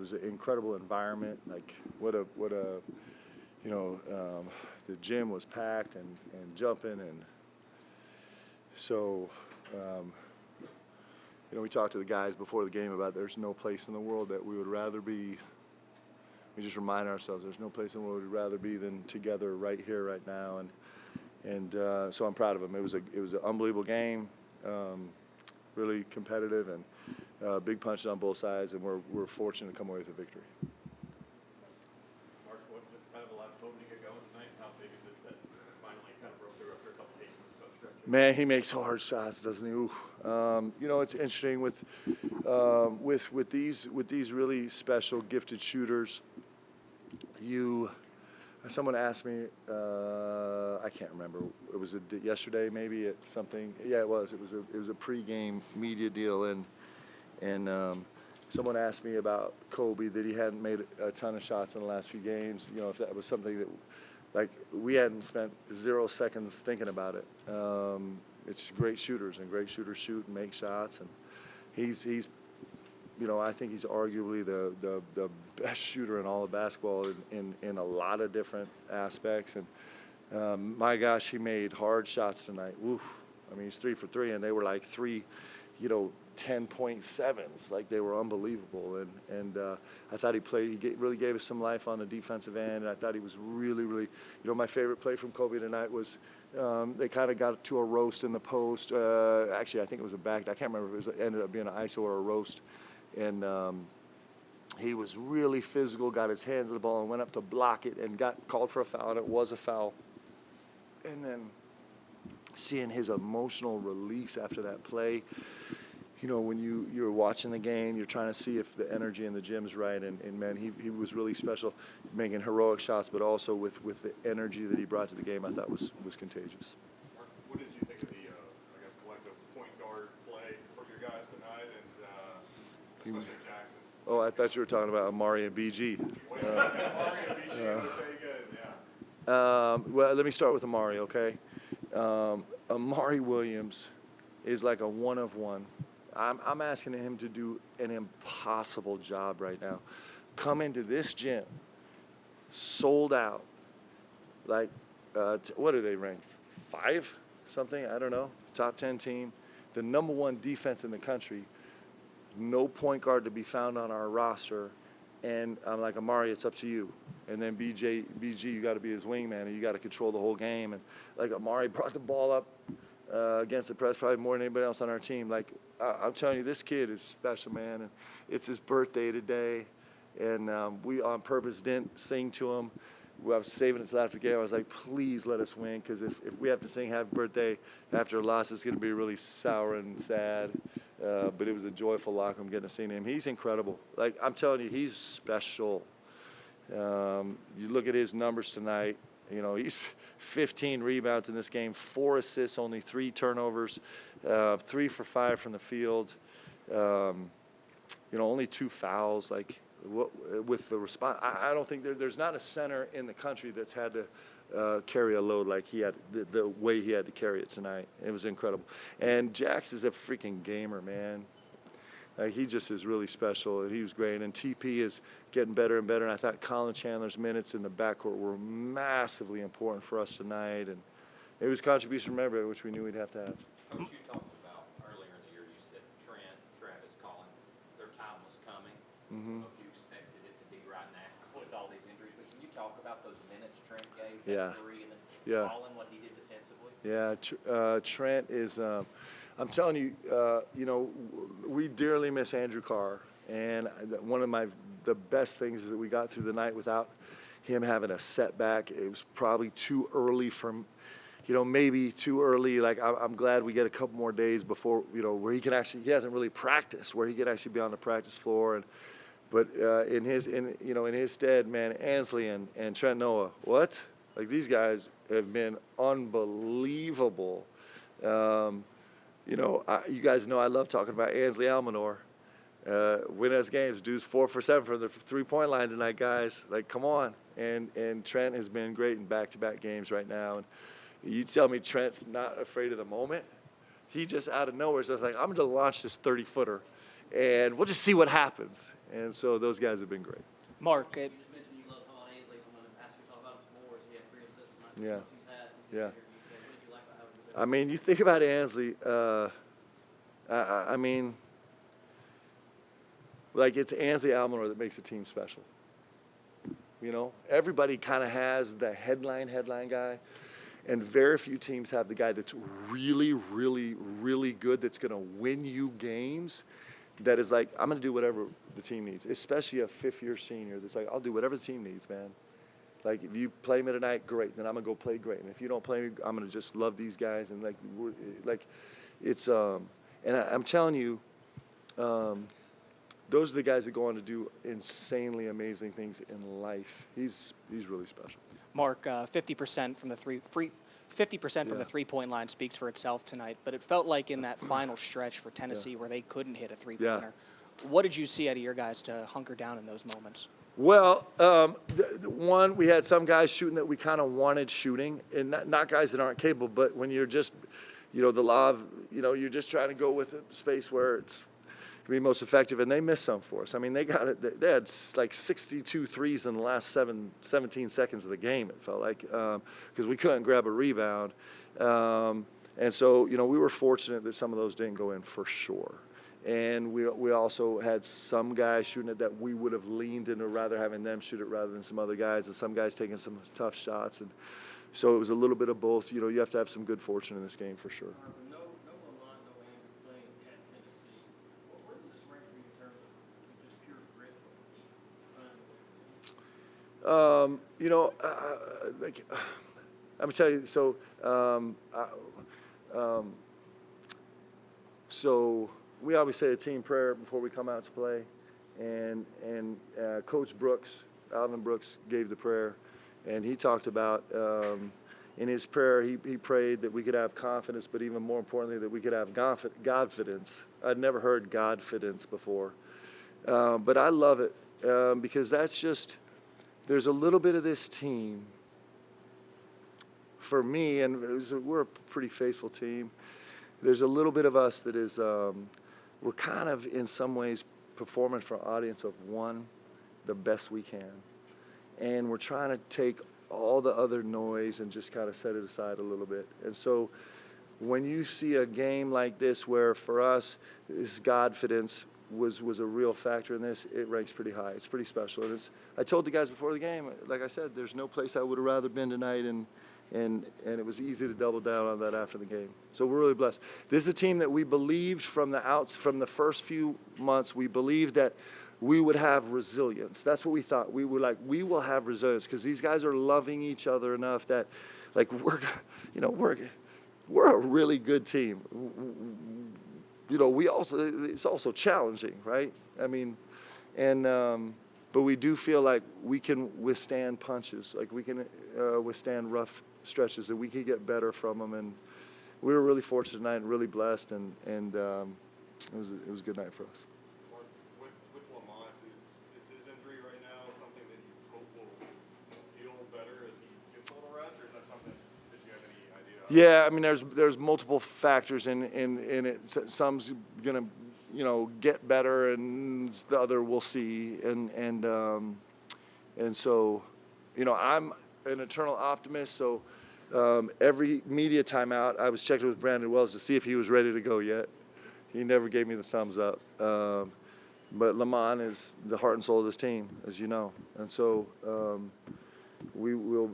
was an incredible environment. Like what a the gym was packed and jumping, and so we talked to the guys before the game about there's no place in the world that we would rather be. We just remind ourselves there's no place in the world we'd rather be than together right here, right now, and so I'm proud of them. It was an unbelievable game, really competitive, and big punches on both sides, and we're fortunate to come away with a victory. Mark, what was kind of allowed Kobe to get going tonight? How big is it that finally kind of broke through after a couple days in the stretch? Man, he makes hard shots, doesn't he? It's interesting with these really special, gifted shooters. Someone asked me, I can't remember. It was yesterday, maybe at something. Yeah, it was. It was a pregame media deal, and someone asked me about Kobe, that he hadn't made a ton of shots in the last few games. If that was something that, like, we hadn't spent 0 seconds thinking about it. It's great shooters, and great shooters shoot and make shots, and he's I think he's arguably the best shooter in all of basketball in a lot of different aspects. And my gosh, he made hard shots tonight. Oof. I mean, he's 3 for 3, and they were like 10.7s. Like, they were unbelievable. And I thought he really gave us some life on the defensive end. And I thought he was really, really, my favorite play from Kobe tonight was they kind of got to a roast in the post. Actually, I think it was a back. I can't remember if it ended up being an ISO or a roast. And he was really physical, got his hands on the ball and went up to block it and got called for a foul, and it was a foul. And then seeing his emotional release after that play, when you're watching the game, you're trying to see if the energy in the gym's right. And man, he was really special, making heroic shots, but also with the energy that he brought to the game, I thought was contagious. Mark, what did you think of the, collective point guard play from your guys tonight, and especially Jackson? Oh, I thought you were talking about Amari and BG. Well, let me start with Amari, okay? Amari Williams is like a one of one. I'm asking him to do an impossible job right now. Come into this gym, sold out, like, what are they ranked? 5? Something? I don't know. Top 10 team. The #1 defense in the country. No point guard to be found on our roster. And I'm like, Amari, it's up to you. And then BG, you got to be his wingman, and you got to control the whole game. And like, Amari brought the ball up against the press probably more than anybody else on our team. Like, I'm telling you, this kid is special, man. And it's his birthday today. And we on purpose didn't sing to him. I was saving it till after the game. I was like, please let us win, because if we have to sing happy birthday after a loss, it's going to be really sour and sad. But it was a joyful locker room getting to see him. He's incredible. Like, I'm telling you, he's special. You look at his numbers tonight. He's 15 rebounds in this game, 4 assists, only 3 turnovers, 3 for 5 from the field. Only 2 fouls. Like, with the response, I don't think there's not a center in the country that's had to carry a load like he had, the way he had to carry it tonight. It was incredible. And Jax is a freaking gamer, man. He just is really special, and he was great. And TP is getting better and better. And I thought Colin Chandler's minutes in the backcourt were massively important for us tonight. And it was contribution from everybody, which we knew we'd have to have. Coach, you talked about earlier in the year, you said Trent, Travis, Colin, their time was coming. I don't know if you expected it to be right now with all these injuries, but can you talk about those minutes Trent gave? Yeah. 3, and then Colin, what he did defensively? Yeah, Trent is. I'm telling you, we dearly miss Andrew Carr, and one of the best things is that we got through the night without him having a setback. It was probably too early maybe too early. Like, I'm glad we get a couple more days before, where he hasn't really practiced, where he can actually be on the practice floor. But in his stead, man, Ansley and Trent Noah, what? Like, these guys have been unbelievable. You guys know I love talking about Ansley Almanor. Win us games. Dude's 4 for 7 from the 3-point line tonight, guys. Like, come on. And Trent has been great in back-to-back games right now. And you tell me Trent's not afraid of the moment? He just out of nowhere says, like, I'm going to launch this 30-footer. and we'll just see what happens. And so those guys have been great. Mark, You just mentioned you love Tom Ainsley. Someone asked you to talk about him more. He had 3 assists tonight. Yeah. He's had since Yeah. he's here. What did you like about having him? I mean, you think about Ansley. I mean, like it's Ansley Almanor that makes a team special. You know, everybody kind of has the headline guy, and very few teams have the guy that's really, really, really good that's going to win you games. That is like, I'm going to do whatever the team needs, especially a fifth-year senior that's like, I'll do whatever the team needs, man. Like, if you play me tonight, great. Then I'm going to go play great. And if you don't play me, I'm going to just love these guys. And, it's and I'm telling you, those are the guys that go on to do insanely amazing things in life. He's really special. Mark, 50% from the 50% from the Yeah. three-point line speaks for itself tonight, but it felt like in that final stretch for Tennessee where they couldn't hit a three-pointer. What did you see out of your guys to hunker down in those moments? Well, one, we had some guys shooting that we kind of wanted shooting, and not guys that aren't capable, but when you're just, the law of, you're just trying to go with a space where it's be most effective, and they missed some for us. I mean, they had like 62 threes in the last 17 seconds of the game, it felt like, because we couldn't grab a rebound. And so, we were fortunate that some of those didn't go in for sure. And we also had some guys shooting it that we would have leaned into rather having them shoot it rather than some other guys, and some guys taking some tough shots. And so it was a little bit of both. You have to have some good fortune in this game for sure. No Lamont, no Andrew playing at Tennessee. Where does this rank for you in terms of just pure grit from the team? I'm gonna tell you. So we always say a team prayer before we come out to play, and Coach Brooks, Alvin Brooks, gave the prayer, and he talked about in his prayer he prayed that we could have confidence, but even more importantly that we could have Godfidence. I'd never heard Godfidence before, but I love it because that's just there's a little bit of this team. For me, and we're a pretty faithful team, there's a little bit of us that is, we're kind of in some ways performing for an audience of one the best we can. And we're trying to take all the other noise and just kind of set it aside a little bit. And so when you see a game like this where for us, this Godfidence was a real factor in this, it ranks pretty high. It's pretty special. And I told the guys before the game, like I said, there's no place I would have rather been tonight, and it was easy to double down on that after the game. So we're really blessed. This is a team that we believed from the first few months. We believed that we would have resilience. That's what we thought. We were like, we will have resilience because these guys are loving each other enough that, like, we're a really good team. It's also challenging, right? I mean, but we do feel like we can withstand punches, like we can withstand rough stretches, and we can get better from them. And we were really fortunate tonight and really blessed, and it was a good night for us. Mark, with Lamont, is his injury right now something that you hope will heal better as he gets a little rest, or is that something that you have any idea of? Yeah, I mean, there's multiple factors in it. Some's gonna, get better, and the other we'll see. And so, I'm an eternal optimist. So every media timeout, I was checking with Brandon Wells to see if he was ready to go yet. He never gave me the thumbs up. But Lamont is the heart and soul of this team, as you know. And so we will,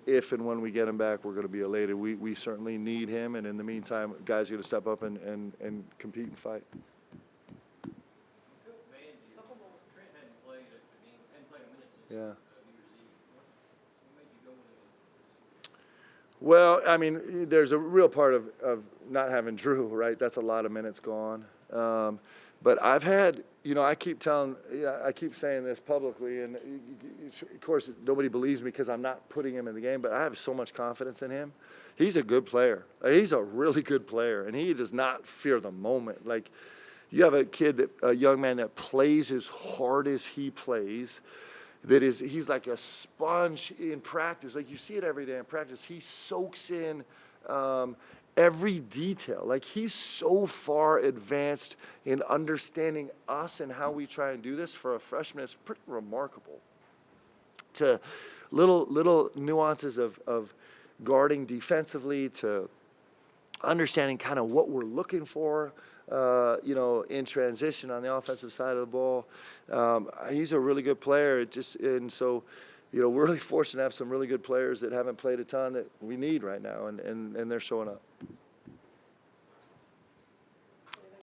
if and when we get him back, we're going to be elated. We certainly need him, and in the meantime, guys are going to step up and compete and fight. How come Trent hadn't played a minute since Yeah. New Year's Eve? What made you go with him? Well, I mean, there's a real part of not having Drew, right? That's a lot of minutes gone. But I've had, I keep saying this publicly, and of course nobody believes me because I'm not putting him in the game, but I have so much confidence in him. He's a good player. He's a really good player, and he does not fear the moment. Like, you have a young man that plays as hard as he plays, he's like a sponge in practice. Like, you see it every day in practice. He soaks in every detail. Like, he's so far advanced in understanding us and how we try and do this. For a freshman, it's pretty remarkable. To little nuances of guarding defensively, to understanding kind of what we're looking for, in transition on the offensive side of the ball. He's a really good player. And so, we're really fortunate to have some really good players that haven't played a ton that we need right now, and they're showing up.